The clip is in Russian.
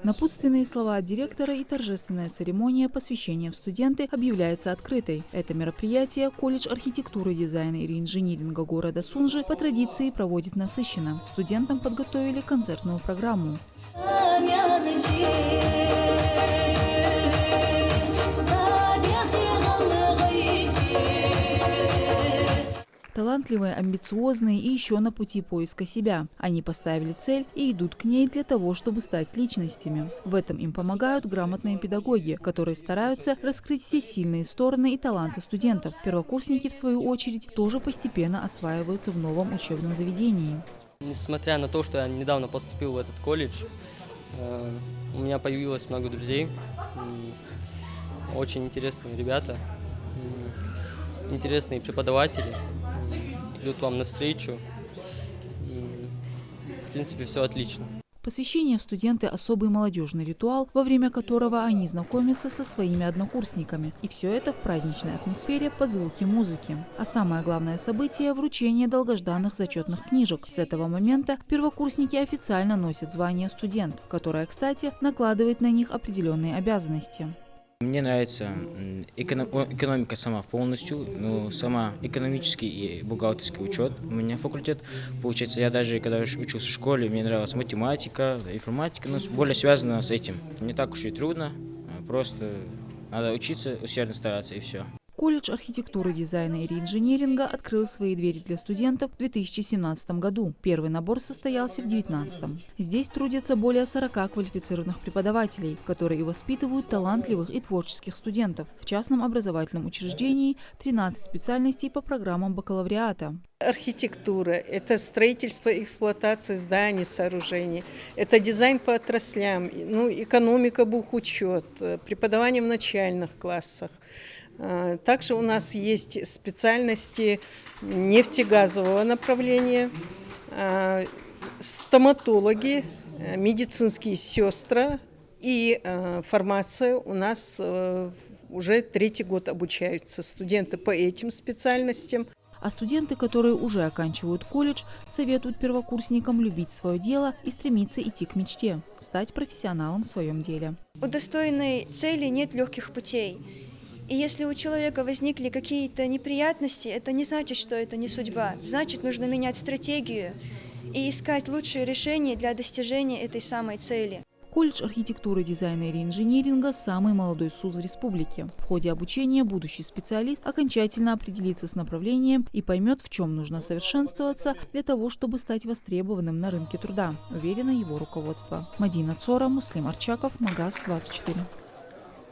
Напутственные слова от директора и торжественная церемония посвящения в студенты объявляется открытой. Это мероприятие колледж архитектуры, дизайна и инжиниринга города Сунжи по традиции проводит насыщенно. Студентам подготовили концертную программу. Талантливые, амбициозные и еще на пути поиска себя. Они поставили цель и идут к ней для того, чтобы стать личностями. В этом им помогают грамотные педагоги, которые стараются раскрыть все сильные стороны и таланты студентов. Первокурсники, в свою очередь, тоже постепенно осваиваются в новом учебном заведении. Несмотря на то, что я недавно поступил в этот колледж, у меня появилось много друзей, очень интересные ребята, интересные преподаватели. Идут вам навстречу. В принципе, все отлично. Посвящение в студенты – особый молодежный ритуал, во время которого они знакомятся со своими однокурсниками. И все это в праздничной атмосфере под звуки музыки. А самое главное событие – вручение долгожданных зачетных книжек. С этого момента первокурсники официально носят звание студент, которое, кстати, накладывает на них определенные обязанности. Мне нравится экономика сама полностью, но сама экономический и бухгалтерский учет. У меня факультет, получается, я даже когда учился в школе, мне нравилась математика, информатика, но более связана с этим. Не так уж и трудно, просто надо учиться, усердно стараться и все. Колледж архитектуры, дизайна и инжиниринга открыл свои двери для студентов в 2017 году. Первый набор состоялся в 2019. Здесь трудятся более 40 квалифицированных преподавателей, которые воспитывают талантливых и творческих студентов. В частном образовательном учреждении 13 специальностей по программам бакалавриата. Архитектура – это строительство и эксплуатация зданий, сооружений, это дизайн по отраслям, экономика, бухучет, преподавание в начальных классах. Также у нас есть специальности нефтегазового направления, стоматологи, медицинские сестры и фармация. У нас уже 3-й год обучаются студенты по этим специальностям. А студенты, которые уже оканчивают колледж, советуют первокурсникам любить свое дело и стремиться идти к мечте – стать профессионалом в своем деле. У достойной цели нет легких путей. И если у человека возникли какие-то неприятности, это не значит, что это не судьба. Значит, нужно менять стратегию и искать лучшие решения для достижения этой самой цели. Колледж архитектуры, дизайна и инжиниринга – самый молодой СУЗ в республике. В ходе обучения будущий специалист окончательно определится с направлением и поймет, в чем нужно совершенствоваться для того, чтобы стать востребованным на рынке труда, уверено его руководство. Мадина Цора, Муслим Арчаков, Магаз 24.